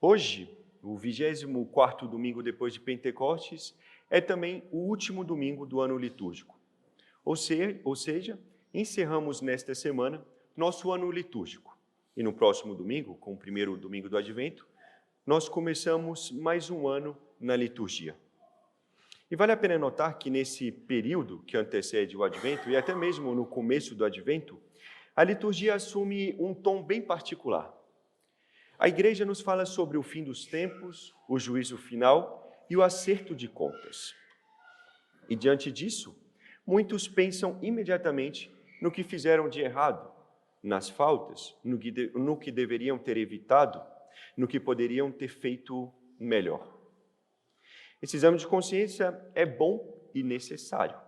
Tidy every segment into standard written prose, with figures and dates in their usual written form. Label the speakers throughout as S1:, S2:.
S1: Hoje, o 24º domingo depois de Pentecostes, é também o último domingo do ano litúrgico. Ou seja, encerramos nesta semana nosso ano litúrgico. E no próximo domingo, com o primeiro domingo do Advento, nós começamos mais um ano na liturgia. E vale a pena notar que nesse período que antecede o Advento, e até mesmo no começo do Advento, a liturgia assume um tom bem particular. A Igreja nos fala sobre o fim dos tempos, o juízo final e o acerto de contas. E diante disso, muitos pensam imediatamente no que fizeram de errado, nas faltas, no que deveriam ter evitado, no que poderiam ter feito melhor. Esse exame de consciência é bom e necessário,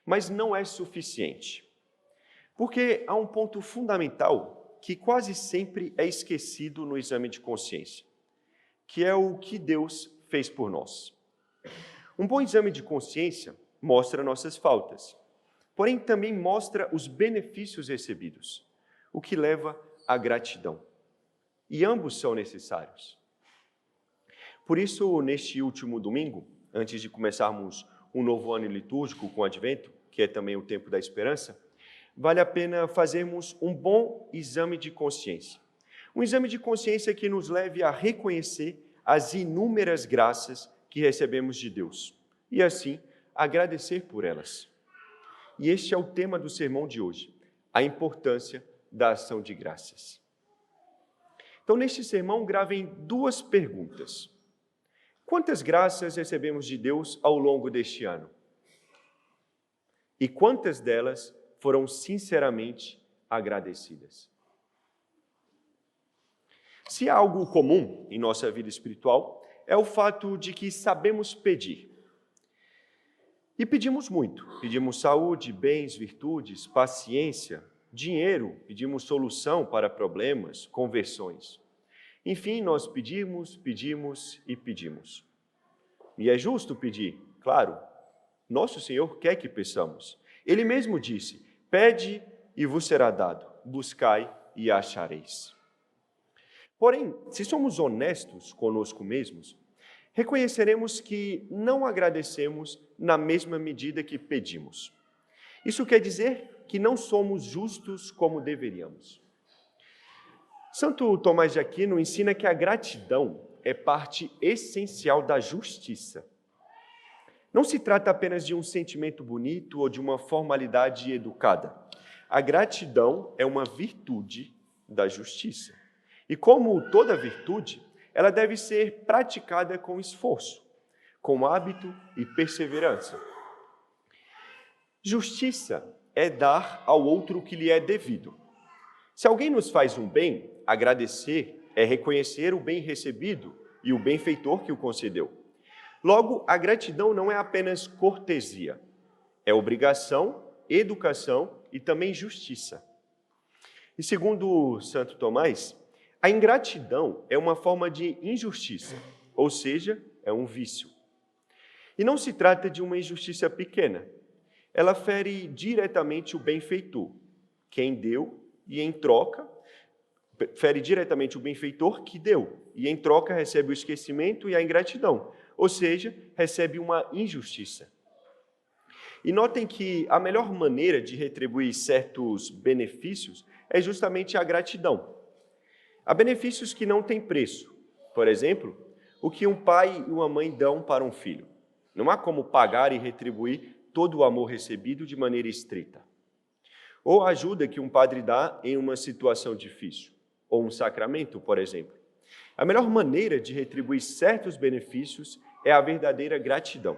S1: mas não é suficiente, porque há um ponto fundamental que quase sempre é esquecido no exame de consciência, que é o que Deus fez por nós. Um bom exame de consciência mostra nossas faltas, porém também mostra os benefícios recebidos, o que leva à gratidão. E ambos são necessários. Por isso, neste último domingo, antes de começarmos um novo ano litúrgico com o Advento, que é também o tempo da esperança, vale a pena fazermos um bom exame de consciência. Um exame de consciência que nos leve a reconhecer as inúmeras graças que recebemos de Deus e, assim, agradecer por elas. E este é o tema do sermão de hoje, a importância da ação de graças. Então, neste sermão, gravem duas perguntas. Quantas graças recebemos de Deus ao longo deste ano? E quantas delas foram sinceramente agradecidas? Se há algo comum em nossa vida espiritual, é o fato de que sabemos pedir. E pedimos muito. Pedimos saúde, bens, virtudes, paciência, dinheiro, pedimos solução para problemas, conversões. Enfim, nós pedimos e pedimos. E é justo pedir, claro. Nosso Senhor quer que peçamos. Ele mesmo disse: pede e vos será dado, buscai e achareis. Porém, se somos honestos conosco mesmos, reconheceremos que não agradecemos na mesma medida que pedimos. Isso quer dizer que não somos justos como deveríamos. Santo Tomás de Aquino ensina que a gratidão é parte essencial da justiça. Não se trata apenas de um sentimento bonito ou de uma formalidade educada. A gratidão é uma virtude da justiça. E como toda virtude, ela deve ser praticada com esforço, com hábito e perseverança. Justiça é dar ao outro o que lhe é devido. Se alguém nos faz um bem, agradecer é reconhecer o bem recebido e o benfeitor que o concedeu. Logo, a gratidão não é apenas cortesia, é obrigação, educação e também justiça. E segundo Santo Tomás, a ingratidão é uma forma de injustiça, ou seja, é um vício. E não se trata de uma injustiça pequena. Ela fere diretamente o benfeitor, quem deu, e em troca, fere diretamente o benfeitor que deu, e em troca recebe o esquecimento e a ingratidão, ou seja, recebe uma injustiça. E notem que a melhor maneira de retribuir certos benefícios é justamente a gratidão. Há benefícios que não têm preço. Por exemplo, o que um pai e uma mãe dão para um filho. Não há como pagar e retribuir todo o amor recebido de maneira estrita. Ou a ajuda que um padre dá em uma situação difícil, ou um sacramento, por exemplo. A melhor maneira de retribuir certos benefícios é a verdadeira gratidão.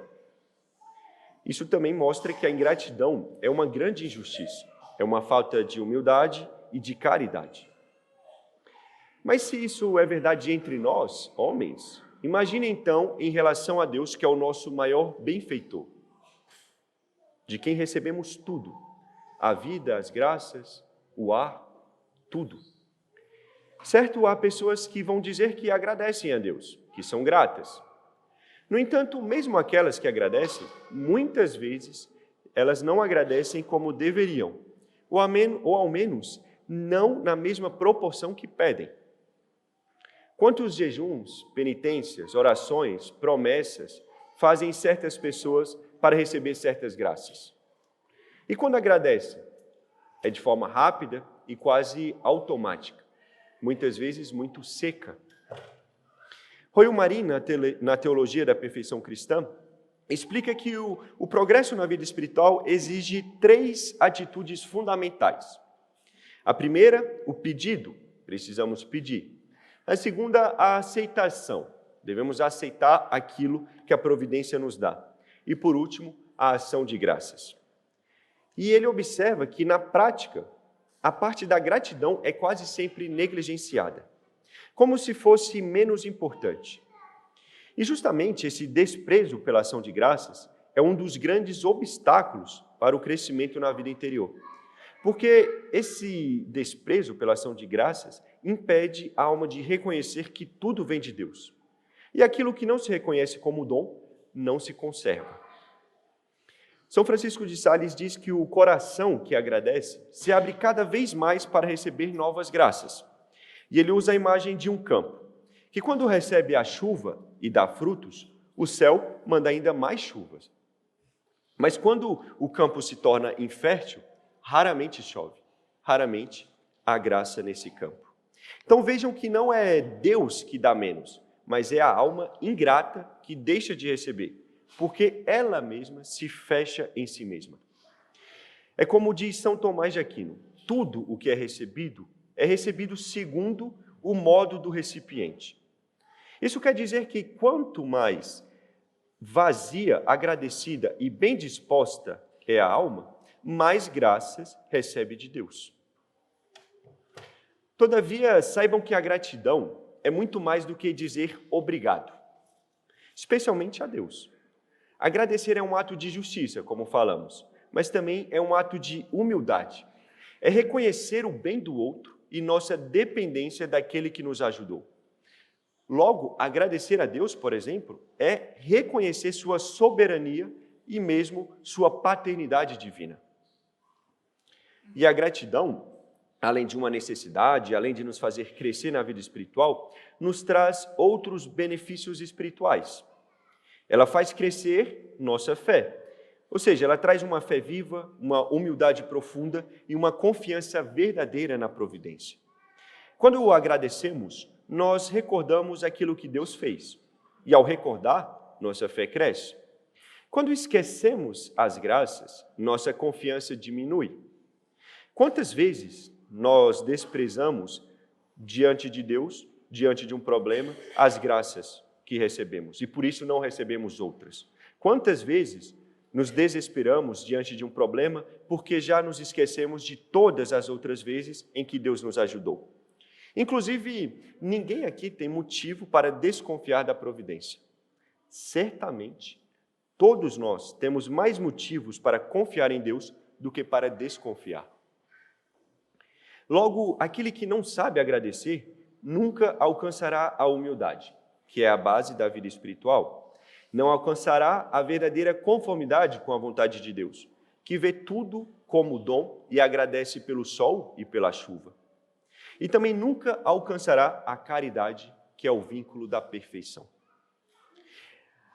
S1: Isso também mostra que a ingratidão é uma grande injustiça, é uma falta de humildade e de caridade. Mas se isso é verdade entre nós, homens, imagine então em relação a Deus, que é o nosso maior benfeitor, de quem recebemos tudo, a vida, as graças, o ar, tudo. Certo, há pessoas que vão dizer que agradecem a Deus, que são gratas. No entanto, mesmo aquelas que agradecem, muitas vezes elas não agradecem como deveriam, ou ao menos não na mesma proporção que pedem. Quantos jejuns, penitências, orações, promessas fazem certas pessoas para receber certas graças? E quando agradecem? É de forma rápida e quase automática, muitas vezes muito seca. Royal Marin, na Teologia da Perfeição Cristã, explica que o progresso na vida espiritual exige 3 atitudes fundamentais. A primeira, o pedido, precisamos pedir. A segunda, a aceitação, devemos aceitar aquilo que a providência nos dá. E por último, a ação de graças. E ele observa que na prática, a parte da gratidão é quase sempre negligenciada, como se fosse menos importante. E justamente esse desprezo pela ação de graças é um dos grandes obstáculos para o crescimento na vida interior. Porque esse desprezo pela ação de graças impede a alma de reconhecer que tudo vem de Deus. E aquilo que não se reconhece como dom, não se conserva. São Francisco de Sales diz que o coração que agradece se abre cada vez mais para receber novas graças. E ele usa a imagem de um campo, que quando recebe a chuva e dá frutos, o céu manda ainda mais chuvas. Mas quando o campo se torna infértil, raramente chove, raramente há graça nesse campo. Então vejam que não é Deus que dá menos, mas é a alma ingrata que deixa de receber, porque ela mesma se fecha em si mesma. É como diz São Tomás de Aquino, tudo o que é recebido segundo o modo do recipiente. Isso quer dizer que quanto mais vazia, agradecida e bem disposta é a alma, mais graças recebe de Deus. Todavia, saibam que a gratidão é muito mais do que dizer obrigado, especialmente a Deus. Agradecer é um ato de justiça, como falamos, mas também é um ato de humildade. É reconhecer o bem do outro e nossa dependência daquele que nos ajudou. Logo, agradecer a Deus, por exemplo, é reconhecer sua soberania e mesmo sua paternidade divina. E a gratidão, além de uma necessidade, além de nos fazer crescer na vida espiritual, nos traz outros benefícios espirituais. Ela faz crescer nossa fé, ou seja, ela traz uma fé viva, uma humildade profunda e uma confiança verdadeira na providência. Quando o agradecemos, nós recordamos aquilo que Deus fez, e ao recordar, nossa fé cresce. Quando esquecemos as graças, nossa confiança diminui. Quantas vezes nós desprezamos diante de Deus, diante de um problema, as graças que recebemos, e por isso não recebemos outras? Quantas vezes nos desesperamos diante de um problema porque já nos esquecemos de todas as outras vezes em que Deus nos ajudou? Inclusive, ninguém aqui tem motivo para desconfiar da providência. Certamente, todos nós temos mais motivos para confiar em Deus do que para desconfiar. Logo, aquele que não sabe agradecer nunca alcançará a humildade, que é a base da vida espiritual. Não alcançará a verdadeira conformidade com a vontade de Deus, que vê tudo como dom e agradece pelo sol e pela chuva. E também nunca alcançará a caridade, que é o vínculo da perfeição.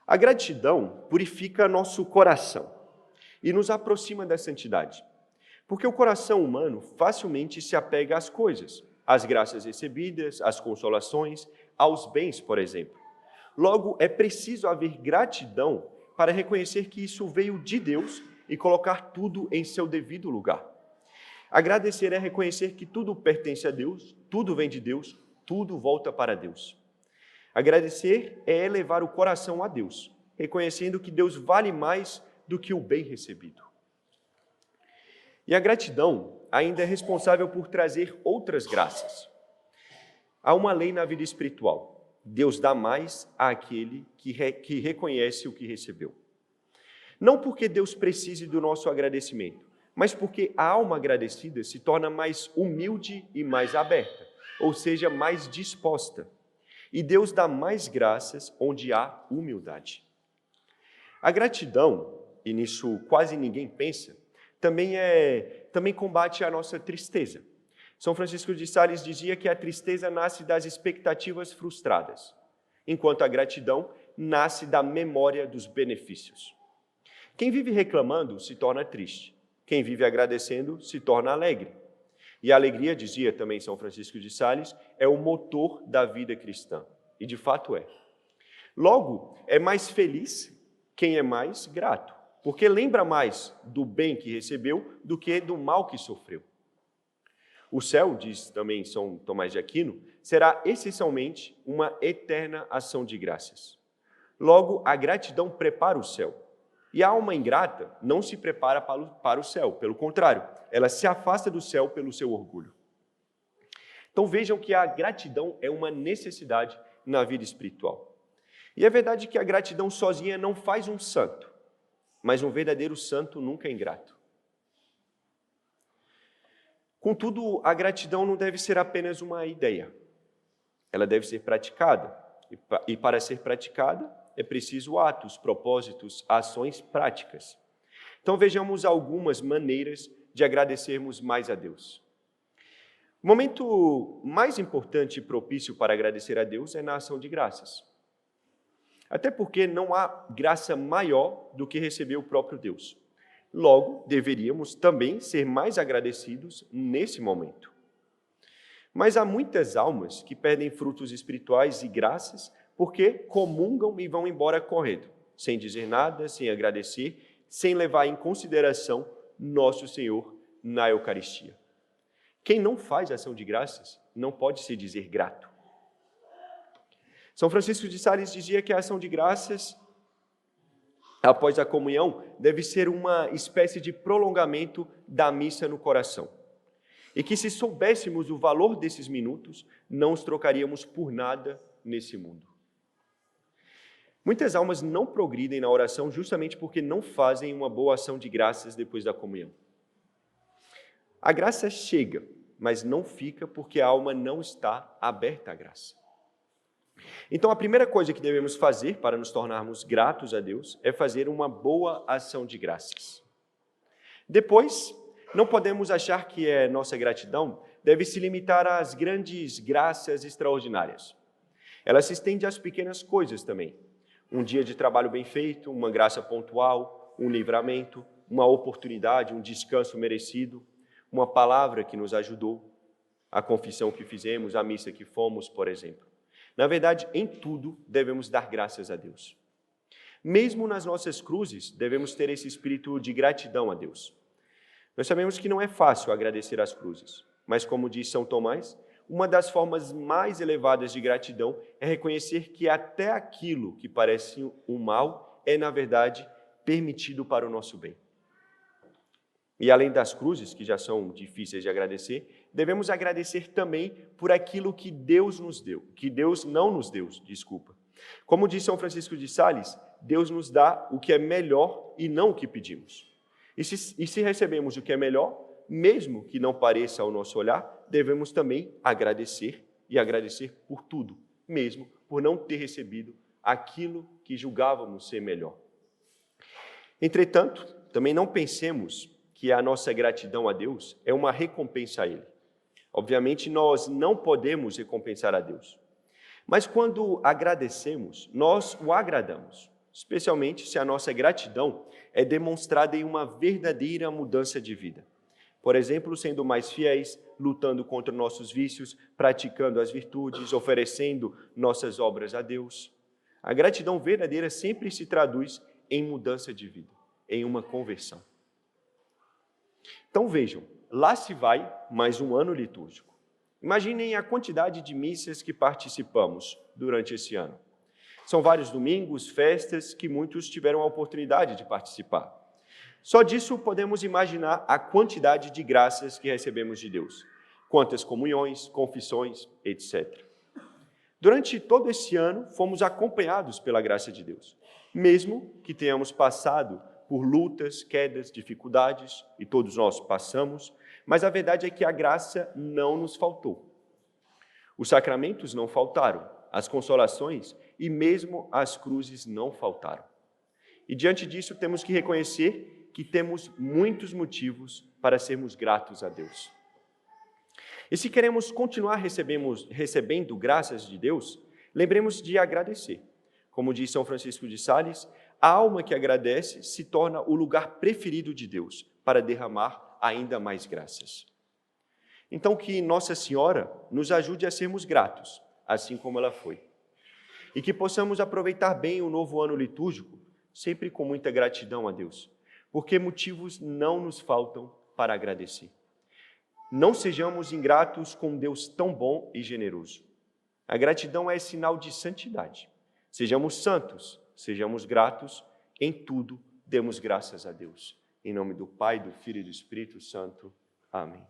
S1: A gratidão purifica nosso coração e nos aproxima da santidade, porque o coração humano facilmente se apega às coisas, às graças recebidas, às consolações, aos bens, por exemplo. Logo, é preciso haver gratidão para reconhecer que isso veio de Deus e colocar tudo em seu devido lugar. Agradecer é reconhecer que tudo pertence a Deus, tudo vem de Deus, tudo volta para Deus. Agradecer é elevar o coração a Deus, reconhecendo que Deus vale mais do que o bem recebido. E a gratidão ainda é responsável por trazer outras graças. Há uma lei na vida espiritual. Deus dá mais àquele que reconhece o que recebeu. Não porque Deus precise do nosso agradecimento, mas porque a alma agradecida se torna mais humilde e mais aberta, ou seja, mais disposta. E Deus dá mais graças onde há humildade. A gratidão, e nisso quase ninguém pensa, também combate a nossa tristeza. São Francisco de Sales dizia que a tristeza nasce das expectativas frustradas, enquanto a gratidão nasce da memória dos benefícios. Quem vive reclamando se torna triste. Quem vive agradecendo se torna alegre. E a alegria, dizia também São Francisco de Sales, é o motor da vida cristã. E de fato é. Logo, é mais feliz quem é mais grato, porque lembra mais do bem que recebeu do que do mal que sofreu. O céu, diz também São Tomás de Aquino, será essencialmente uma eterna ação de graças. Logo, a gratidão prepara o céu. E a alma ingrata não se prepara para o céu, pelo contrário, ela se afasta do céu pelo seu orgulho. Então vejam que a gratidão é uma necessidade na vida espiritual. E é verdade que a gratidão sozinha não faz um santo, mas um verdadeiro santo nunca é ingrato. Contudo, a gratidão não deve ser apenas uma ideia. Ela deve ser praticada. E para ser praticada, é preciso atos, propósitos, ações práticas. Então vejamos algumas maneiras de agradecermos mais a Deus. O momento mais importante e propício para agradecer a Deus é na ação de graças. Até porque não há graça maior do que receber o próprio Deus. Logo, deveríamos também ser mais agradecidos nesse momento. Mas há muitas almas que perdem frutos espirituais e graças porque comungam e vão embora correndo, sem dizer nada, sem agradecer, sem levar em consideração nosso Senhor na Eucaristia. Quem não faz ação de graças não pode se dizer grato. São Francisco de Sales dizia que a ação de graças, após a comunhão, deve ser uma espécie de prolongamento da missa no coração. E que se soubéssemos o valor desses minutos, não os trocaríamos por nada nesse mundo. Muitas almas não progridem na oração justamente porque não fazem uma boa ação de graças depois da comunhão. A graça chega, mas não fica porque a alma não está aberta à graça. Então, a primeira coisa que devemos fazer para nos tornarmos gratos a Deus é fazer uma boa ação de graças. Depois, não podemos achar que a nossa gratidão deve se limitar às grandes graças extraordinárias. Ela se estende às pequenas coisas também. Um dia de trabalho bem feito, uma graça pontual, um livramento, uma oportunidade, um descanso merecido, uma palavra que nos ajudou, a confissão que fizemos, a missa que fomos, por exemplo. Na verdade, em tudo devemos dar graças a Deus. Mesmo nas nossas cruzes, devemos ter esse espírito de gratidão a Deus. Nós sabemos que não é fácil agradecer as cruzes, mas como diz São Tomás, uma das formas mais elevadas de gratidão é reconhecer que até aquilo que parece um mal é, na verdade, permitido para o nosso bem. E além das cruzes, que já são difíceis de agradecer, devemos agradecer também por aquilo que Deus nos deu, que Deus não nos deu, desculpa. Como diz São Francisco de Sales, Deus nos dá o que é melhor e não o que pedimos. E se recebemos o que é melhor, mesmo que não pareça ao nosso olhar, devemos também agradecer e agradecer por tudo, mesmo por não ter recebido aquilo que julgávamos ser melhor. Entretanto, também não pensemos que a nossa gratidão a Deus é uma recompensa a Ele. Obviamente, nós não podemos recompensar a Deus. Mas quando agradecemos, nós o agradamos, especialmente se a nossa gratidão é demonstrada em uma verdadeira mudança de vida. Por exemplo, sendo mais fiéis, lutando contra nossos vícios, praticando as virtudes, oferecendo nossas obras a Deus. A gratidão verdadeira sempre se traduz em mudança de vida, em uma conversão. Então vejam, lá se vai mais um ano litúrgico. Imaginem a quantidade de missas que participamos durante esse ano. São vários domingos, festas que muitos tiveram a oportunidade de participar. Só disso podemos imaginar a quantidade de graças que recebemos de Deus. Quantas comunhões, confissões, etc. Durante todo esse ano, fomos acompanhados pela graça de Deus. Mesmo que tenhamos passado por lutas, quedas, dificuldades, e todos nós passamos, mas a verdade é que a graça não nos faltou. Os sacramentos não faltaram, as consolações e mesmo as cruzes não faltaram. E diante disso temos que reconhecer que temos muitos motivos para sermos gratos a Deus. E se queremos continuar recebendo graças de Deus, lembremos de agradecer. Como diz São Francisco de Sales, a alma que agradece se torna o lugar preferido de Deus para derramar ainda mais graças. Então, que Nossa Senhora nos ajude a sermos gratos, assim como ela foi. E que possamos aproveitar bem o novo ano litúrgico, sempre com muita gratidão a Deus, porque motivos não nos faltam para agradecer. Não sejamos ingratos com um Deus tão bom e generoso. A gratidão é sinal de santidade. Sejamos santos, sejamos gratos, em tudo demos graças a Deus. Em nome do Pai, do Filho e do Espírito Santo. Amém.